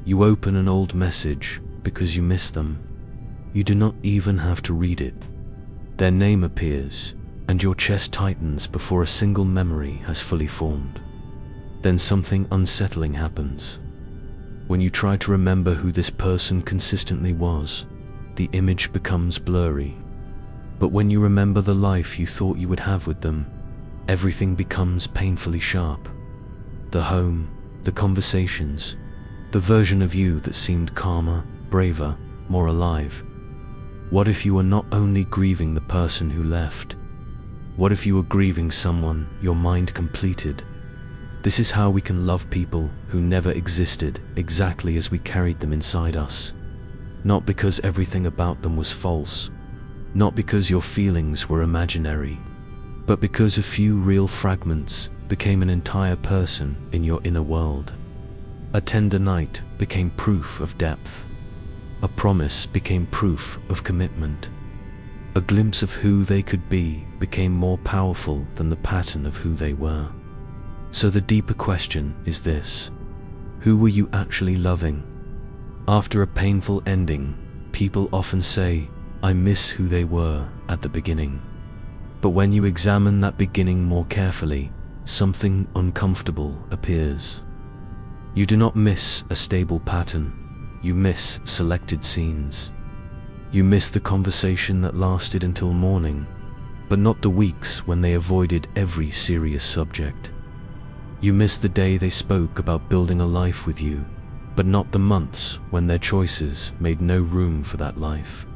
You open an old message because you miss them. You do not even have to read it. Their name appears, and your chest tightens before a single memory has fully formed. Then something unsettling happens. When you try to remember who this person consistently was, the image becomes blurry. But when you remember the life you thought you would have with them, everything becomes painfully sharp. The home, the conversations, the version of you that seemed calmer, braver, more alive. What if you were not only grieving the person who left? What if you were grieving someone your mind completed? This is how we can love people who never existed exactly as we carried them inside us. Not because everything about them was false, not because your feelings were imaginary, but because a few real fragments became an entire person in your inner world. A tender night became proof of depth. A promise became proof of commitment. A glimpse of who they could be became more powerful than the pattern of who they were. So the deeper question is this: who were you actually loving? After a painful ending, people often say, "I miss who they were at the beginning." But when you examine that beginning more carefully, something uncomfortable appears. You do not miss a stable pattern. You miss selected scenes. You miss the conversation that lasted until morning, but not the weeks when they avoided every serious subject. You miss the day they spoke about building a life with you, but not the months when their choices made no room for that life.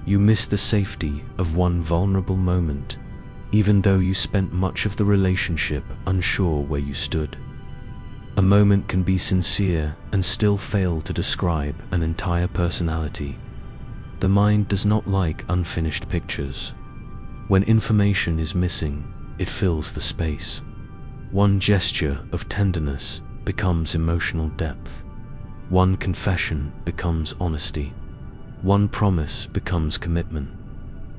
You miss the safety of one vulnerable moment, even though you spent much of the relationship unsure where you stood. A moment can be sincere and still fail to describe an entire personality. The mind does not like unfinished pictures. When information is missing, it fills the space. One gesture of tenderness becomes emotional depth. One confession becomes honesty. One promise becomes commitment.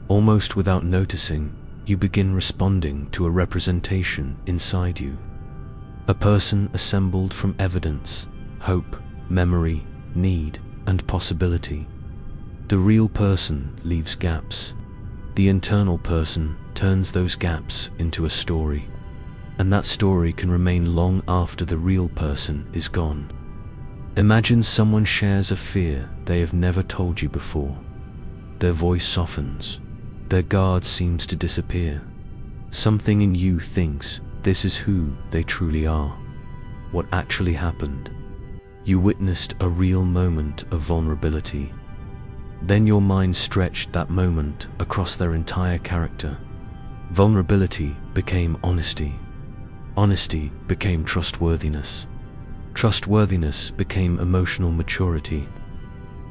Almost without noticing, you begin responding to a representation inside you. A person assembled from evidence, hope, memory, need, and possibility. The real person leaves gaps. The internal person turns those gaps into a story. And that story can remain long after the real person is gone. Imagine someone shares a fear they have never told you before. Their voice softens. Their guard seems to disappear. Something in you thinks this is who they truly are. What actually happened? You witnessed a real moment of vulnerability. Then your mind stretched that moment across their entire character. Vulnerability became honesty. Honesty became trustworthiness. Trustworthiness became emotional maturity.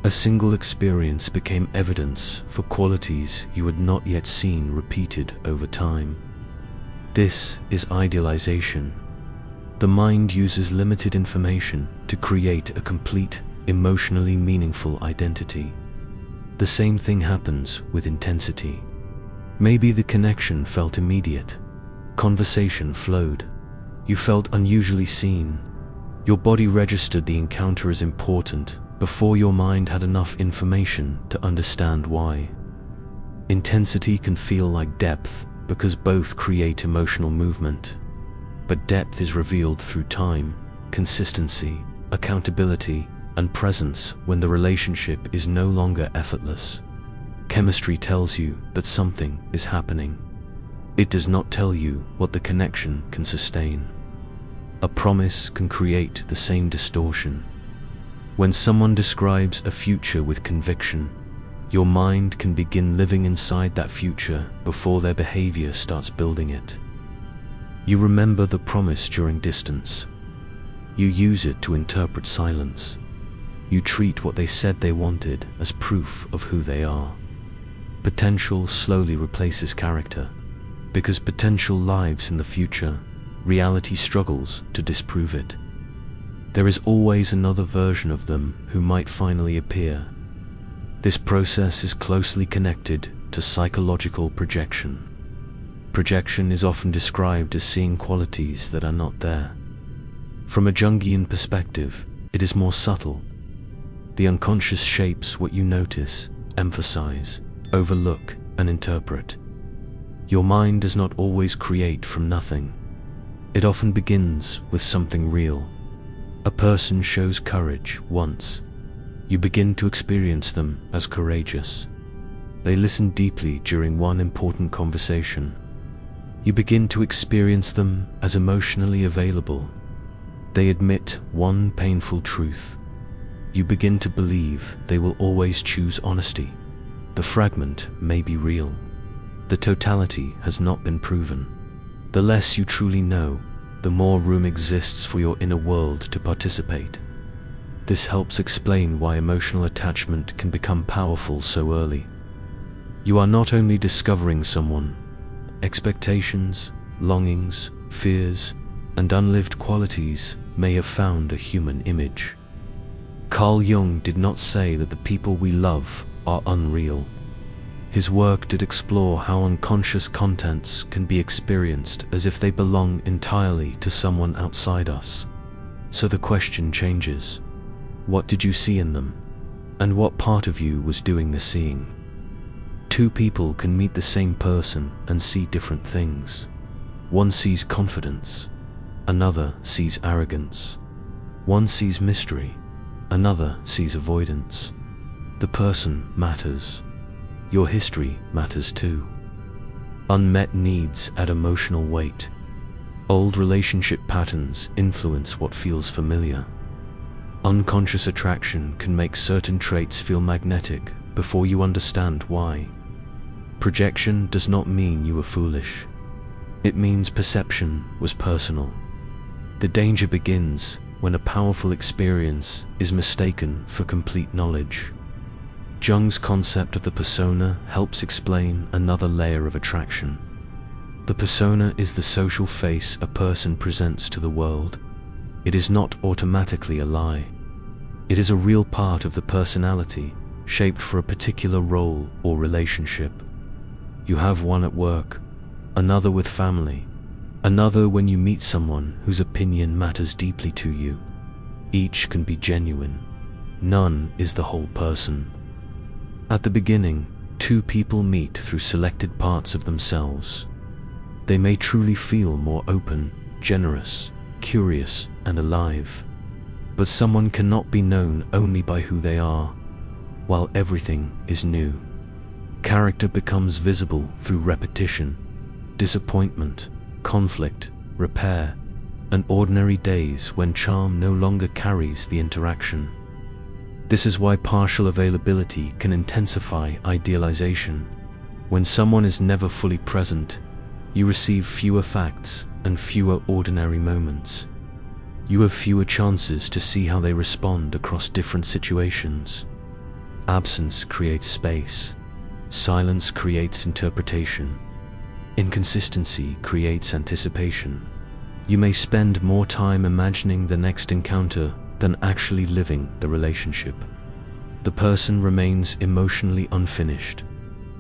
A single experience became evidence for qualities you had not yet seen repeated over time. This is idealization. The mind uses limited information to create a complete, emotionally meaningful identity. The same thing happens with intensity. Maybe the connection felt immediate. Conversation flowed. You felt unusually seen. Your body registered the encounter as important before your mind had enough information to understand why. Intensity can feel like depth because both create emotional movement. But depth is revealed through time, consistency, accountability, and presence when the relationship is no longer effortless. Chemistry tells you that something is happening. It does not tell you what the connection can sustain. A promise can create the same distortion. When someone describes a future with conviction, your mind can begin living inside that future before their behavior starts building it. You remember the promise during distance. You use it to interpret silence. You treat what they said they wanted as proof of who they are. Potential slowly replaces character. Because potential lives in the future, reality struggles to disprove it. There is always another version of them who might finally appear. This process is closely connected to psychological projection. Projection is often described as seeing qualities that are not there. From a Jungian perspective, It is more subtle. The unconscious shapes what you notice, emphasize, overlook, and interpret. Your mind does not always create from nothing. It often begins with something real. A person shows courage once. You begin to experience them as courageous. They listen deeply during one important conversation. You begin to experience them as emotionally available. They admit one painful truth. You begin to believe they will always choose honesty. The fragment may be real. The totality has not been proven. The less you truly know, the more room exists for your inner world to participate. This helps explain why emotional attachment can become powerful so early. You are not only discovering someone. Expectations, longings, fears, and unlived qualities may have found a human image. Carl Jung did not say that the people we love are unreal. His work did explore how unconscious contents can be experienced as if they belong entirely to someone outside us. So the question changes. What did you see in them? And what part of you was doing the seeing? Two people can meet the same person and see different things. One sees confidence, another sees arrogance. One sees mystery, another sees avoidance. The person matters. Your history matters too. Unmet needs add emotional weight. Old relationship patterns influence what feels familiar. Unconscious attraction can make certain traits feel magnetic before you understand why. Projection does not mean you were foolish. It means perception was personal. The danger begins when a powerful experience is mistaken for complete knowledge. Jung's concept of the persona helps explain another layer of attraction. The persona is the social face a person presents to the world. It is not automatically a lie. It is a real part of the personality, shaped for a particular role or relationship. You have one at work, another with family, another when you meet someone whose opinion matters deeply to you. Each can be genuine. None is the whole person. At the beginning, two people meet through selected parts of themselves. They may truly feel more open, generous, curious, and alive. But someone cannot be known only by who they are, while everything is new. Character becomes visible through repetition, disappointment, conflict, repair, and ordinary days when charm no longer carries the interaction. This is why partial availability can intensify idealization. When someone is never fully present, you receive fewer facts and fewer ordinary moments. You have fewer chances to see how they respond across different situations. Absence creates space. Silence creates interpretation. Inconsistency creates anticipation. You may spend more time imagining the next encounter than actually living the relationship. The person remains emotionally unfinished,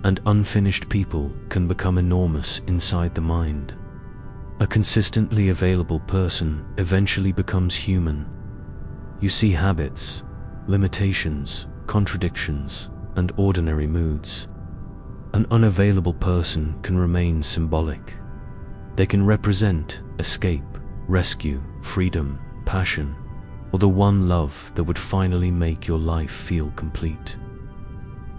and unfinished people can become enormous inside the mind. A consistently available person eventually becomes human. You see habits, limitations, contradictions, and ordinary moods. An unavailable person can remain symbolic. They can represent escape, rescue, freedom, passion, or the one love that would finally make your life feel complete.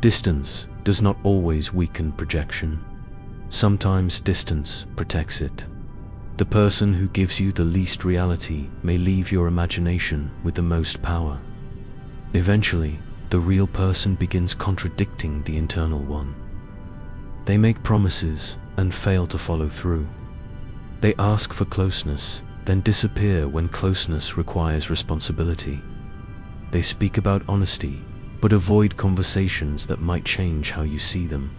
Distance does not always weaken projection. Sometimes distance protects it. The person who gives you the least reality may leave your imagination with the most power. Eventually, the real person begins contradicting the internal one. They make promises and fail to follow through. They ask for closeness, then disappear when closeness requires responsibility. They speak about honesty, but avoid conversations that might change how you see them.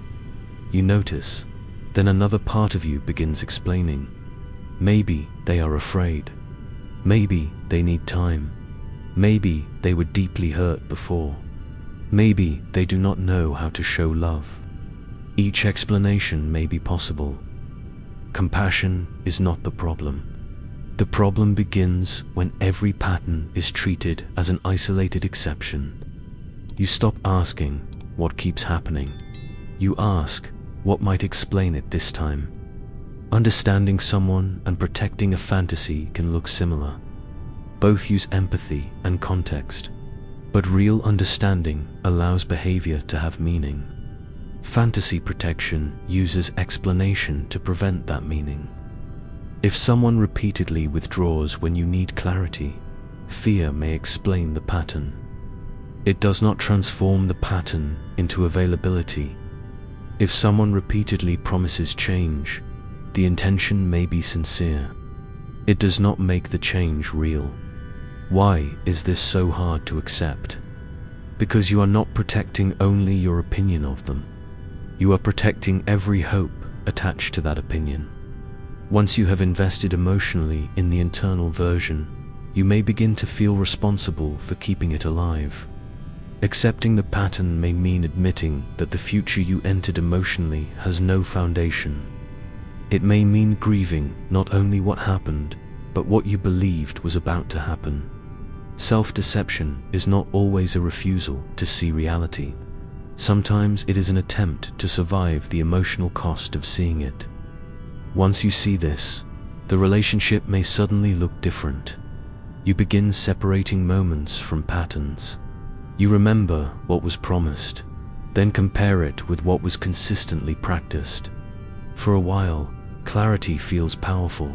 You notice, then another part of you begins explaining. Maybe they are afraid. Maybe they need time. Maybe they were deeply hurt before. Maybe they do not know how to show love. Each explanation may be possible. Compassion is not the problem. The problem begins when every pattern is treated as an isolated exception. You stop asking, what keeps happening? You ask, what might explain it this time? Understanding someone and protecting a fantasy can look similar. Both use empathy and context, but real understanding allows behavior to have meaning. Fantasy protection uses explanation to prevent that meaning. If someone repeatedly withdraws when you need clarity, fear may explain the pattern. It does not transform the pattern into availability. If someone repeatedly promises change, the intention may be sincere. It does not make the change real. Why is this so hard to accept? Because you are not protecting only your opinion of them. You are protecting every hope attached to that opinion. Once you have invested emotionally in the internal version, you may begin to feel responsible for keeping it alive. Accepting the pattern may mean admitting that the future you entered emotionally has no foundation. It may mean grieving not only what happened, but what you believed was about to happen. Self-deception is not always a refusal to see reality. Sometimes it is an attempt to survive the emotional cost of seeing it. Once you see this, the relationship may suddenly look different. You begin separating moments from patterns. You remember what was promised, then compare it with what was consistently practiced. For a while, clarity feels powerful.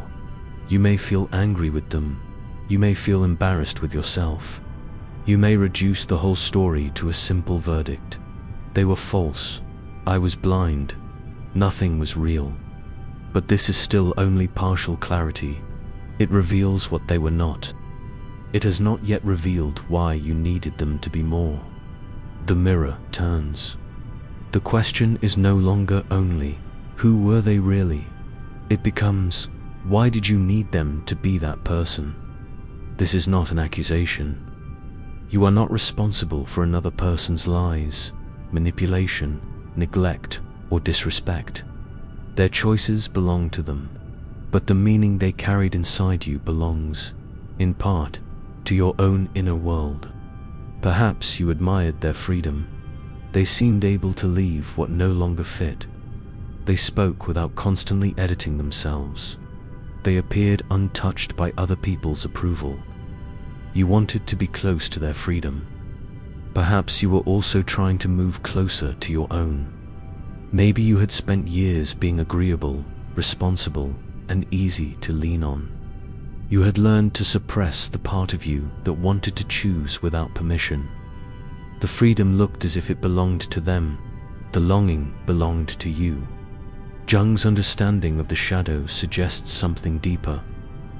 You may feel angry with them. You may feel embarrassed with yourself. You may reduce the whole story to a simple verdict. They were false. I was blind. Nothing was real. But this is still only partial clarity. It reveals what they were not. It has not yet revealed why you needed them to be more. The mirror turns. The question is no longer only, who were they really? It becomes, why did you need them to be that person? This is not an accusation. You are not responsible for another person's lies, manipulation, neglect, or disrespect. Their choices belong to them, but the meaning they carried inside you belongs, in part, to your own inner world. Perhaps you admired their freedom. They seemed able to leave what no longer fit. They spoke without constantly editing themselves. They appeared untouched by other people's approval. You wanted to be close to their freedom. Perhaps you were also trying to move closer to your own. Maybe you had spent years being agreeable, responsible, and easy to lean on. You had learned to suppress the part of you that wanted to choose without permission. The freedom looked as if it belonged to them. The longing belonged to you. Jung's understanding of the shadow suggests something deeper.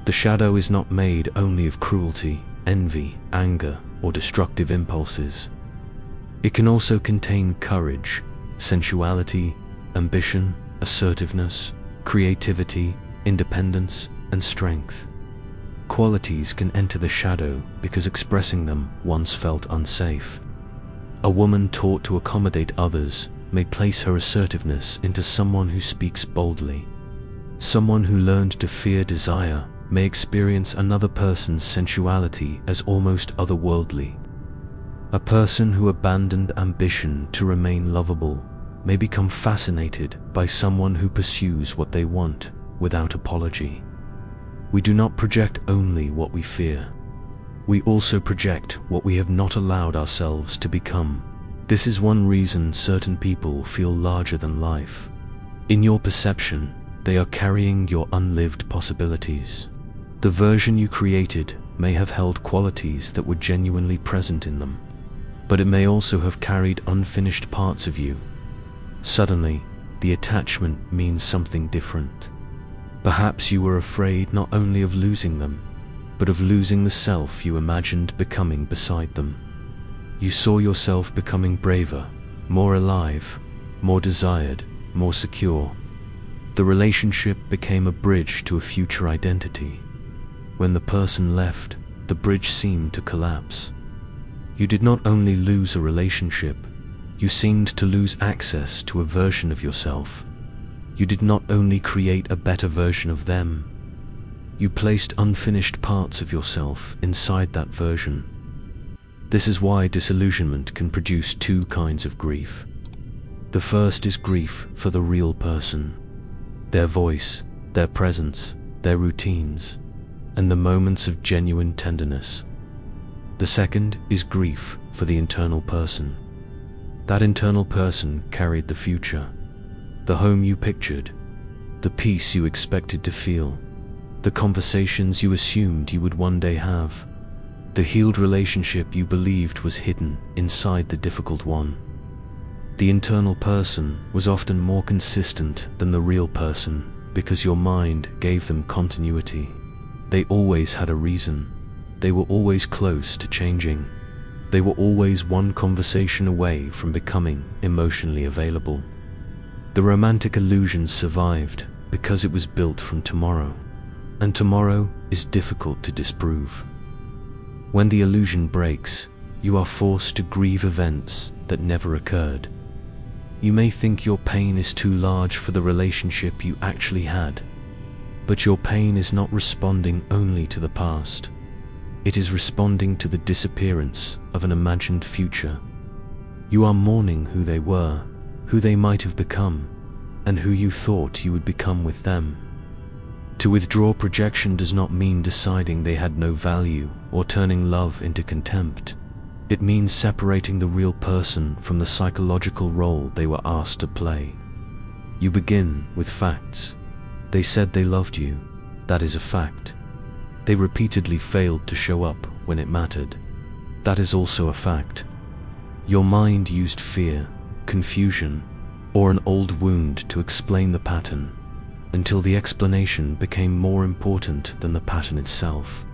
The shadow is not made only of cruelty, envy, anger, or destructive impulses. It can also contain courage, sensuality, ambition, assertiveness, creativity, independence, and strength. Qualities can enter the shadow because expressing them once felt unsafe. A woman taught to accommodate others may place her assertiveness into someone who speaks boldly. Someone who learned to fear desire may experience another person's sensuality as almost otherworldly. A person who abandoned ambition to remain lovable may become fascinated by someone who pursues what they want without apology. We do not project only what we fear. We also project what we have not allowed ourselves to become. This is one reason certain people feel larger than life. In your perception, they are carrying your unlived possibilities. The version you created may have held qualities that were genuinely present in them, but it may also have carried unfinished parts of you. Suddenly, the attachment means something different. Perhaps you were afraid not only of losing them, but of losing the self you imagined becoming beside them. You saw yourself becoming braver, more alive, more desired, more secure. The relationship became a bridge to a future identity. When the person left, the bridge seemed to collapse. You did not only lose a relationship, you seemed to lose access to a version of yourself. You did not only create a better version of them, You placed unfinished parts of yourself inside that version. This is why disillusionment can produce two kinds of grief. The first is grief for the real person, their voice, their presence, their routines, and the moments of genuine tenderness. The second is grief for the internal person. That internal person carried the future, the home you pictured, the peace you expected to feel, the conversations you assumed you would one day have, the healed relationship you believed was hidden inside the difficult one. The internal person was often more consistent than the real person because your mind gave them continuity. They always had a reason. They were always close to changing. They were always one conversation away from becoming emotionally available. The romantic illusion survived because it was built from tomorrow, and tomorrow is difficult to disprove. When the illusion breaks, you are forced to grieve events that never occurred. You may think your pain is too large for the relationship you actually had, but your pain is not responding only to the past. It is responding to the disappearance of an imagined future. You are mourning who they were, who they might have become, and who you thought you would become with them. To withdraw projection does not mean deciding they had no value or turning love into contempt. It means separating the real person from the psychological role they were asked to play. You begin with facts. They said they loved you. That is a fact. They repeatedly failed to show up when it mattered. That is also a fact. Your mind used fear, confusion, or an old wound to explain the pattern, until the explanation became more important than the pattern itself.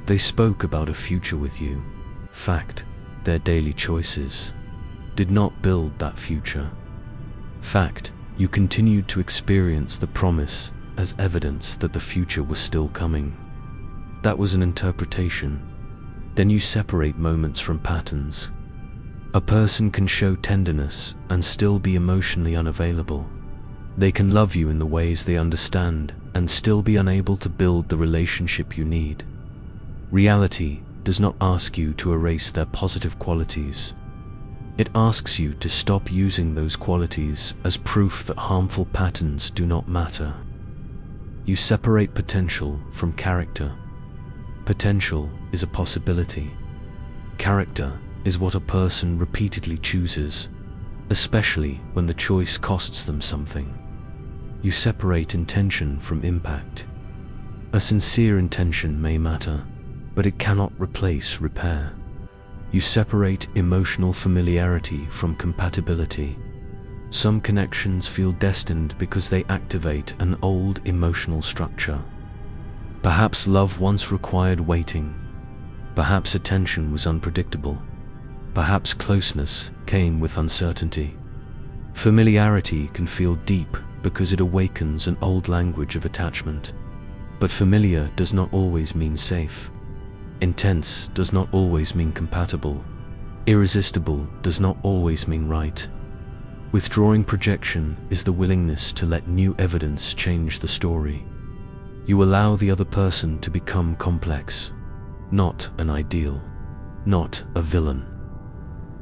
They spoke about a future with you. Fact, their daily choices did not build that future. Fact, you continued to experience the promise as evidence that the future was still coming. That was an interpretation. Then you separate moments from patterns. A person can show tenderness and still be emotionally unavailable. They can love you in the ways they understand and still be unable to build the relationship you need. Reality does not ask you to erase their positive qualities. It asks you to stop using those qualities as proof that harmful patterns do not matter. You separate potential from character. Potential is a possibility. Character is what a person repeatedly chooses, especially when the choice costs them something. You separate intention from impact. A sincere intention may matter, but it cannot replace repair. You separate emotional familiarity from compatibility. Some connections feel destined because they activate an old emotional structure. Perhaps love once required waiting. Perhaps attention was unpredictable. Perhaps closeness came with uncertainty. Familiarity can feel deep because it awakens an old language of attachment. But familiar does not always mean safe. Intense does not always mean compatible. Irresistible does not always mean right. Withdrawing projection is the willingness to let new evidence change the story. You allow the other person to become complex, not an ideal, not a villain.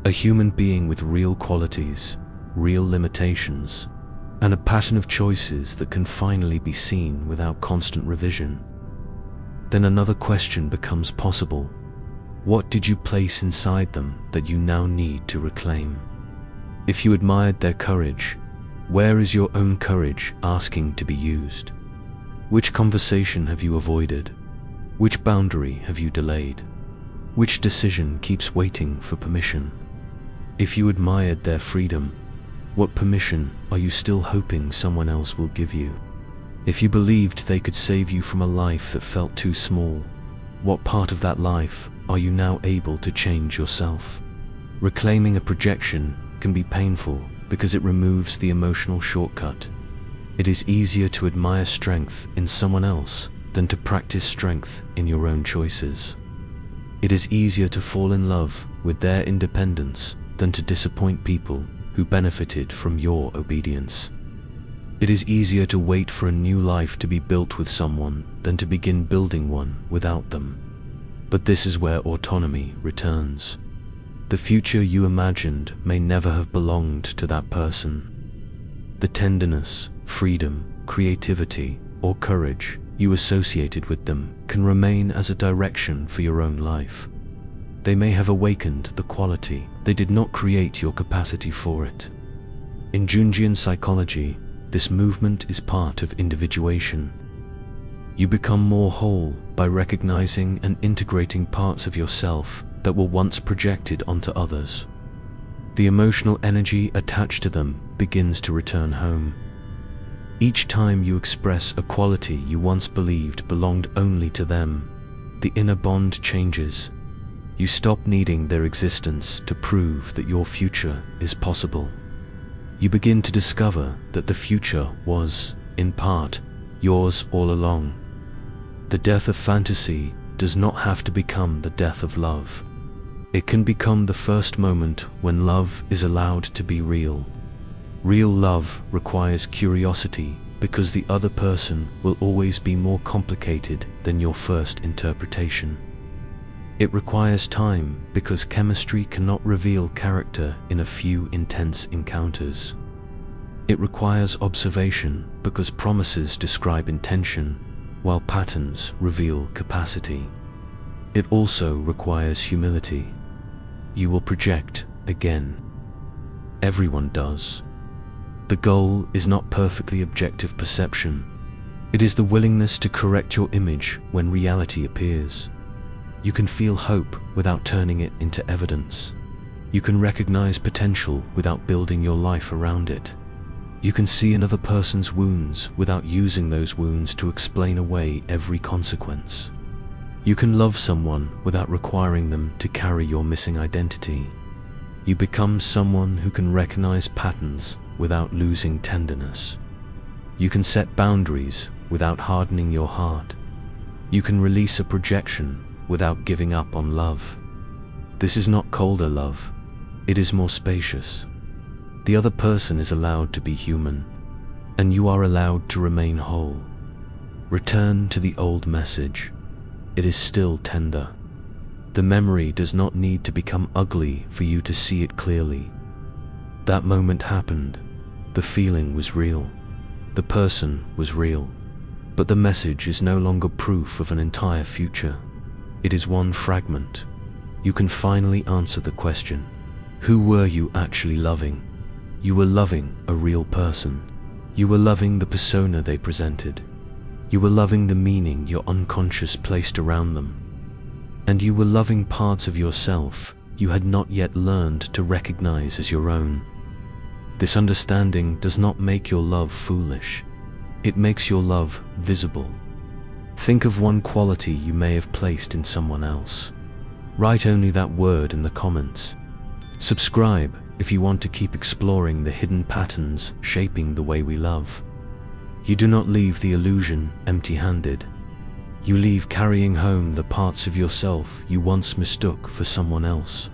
A human being with real qualities, real limitations, and a pattern of choices that can finally be seen without constant revision. Then another question becomes possible. What did you place inside them that you now need to reclaim? If you admired their courage, where is your own courage asking to be used? Which conversation have you avoided? Which boundary have you delayed? Which decision keeps waiting for permission? If you admired their freedom, what permission are you still hoping someone else will give you? If you believed they could save you from a life that felt too small, what part of that life are you now able to change yourself? Reclaiming a projection can be painful because it removes the emotional shortcut. It is easier to admire strength in someone else than to practice strength in your own choices. It is easier to fall in love with their independence than to disappoint people who benefited from your obedience. It is easier to wait for a new life to be built with someone than to begin building one without them. But this is where autonomy returns. The future you imagined may never have belonged to that person. The tenderness, freedom, creativity, or courage you associated with them can remain as a direction for your own life. They may have awakened the quality, they did not create your capacity for it. In Jungian psychology, this movement is part of individuation. You become more whole by recognizing and integrating parts of yourself that were once projected onto others. The emotional energy attached to them begins to return home. Each time you express a quality you once believed belonged only to them, the inner bond changes. You stop needing their existence to prove that your future is possible. You begin to discover that the future was, in part, yours all along. The death of fantasy does not have to become the death of love. It can become the first moment when love is allowed to be real. Real love requires curiosity because the other person will always be more complicated than your first interpretation. It requires time because chemistry cannot reveal character in a few intense encounters. It requires observation because promises describe intention, while patterns reveal capacity. It also requires humility. You will project again. Everyone does. The goal is not perfectly objective perception. It is the willingness to correct your image when reality appears. You can feel hope without turning it into evidence. You can recognize potential without building your life around it. You can see another person's wounds without using those wounds to explain away every consequence. You can love someone without requiring them to carry your missing identity. You become someone who can recognize patterns without losing tenderness. You can set boundaries without hardening your heart. You can release a projection without giving up on love. This is not colder love. It is more spacious. The other person is allowed to be human, and you are allowed to remain whole. Return to the old message. It is still tender. The memory does not need to become ugly for you to see it clearly. That moment happened. The feeling was real. The person was real. But the message is no longer proof of an entire future. It is one fragment. You can finally answer the question, who were you actually loving? You were loving a real person. You were loving the persona they presented. You were loving the meaning your unconscious placed around them. And you were loving parts of yourself you had not yet learned to recognize as your own. This understanding does not make your love foolish. It makes your love visible. Think of one quality you may have placed in someone else. Write only that word in the comments. Subscribe if you want to keep exploring the hidden patterns shaping the way we love. You do not leave the illusion empty-handed. You leave carrying home the parts of yourself you once mistook for someone else.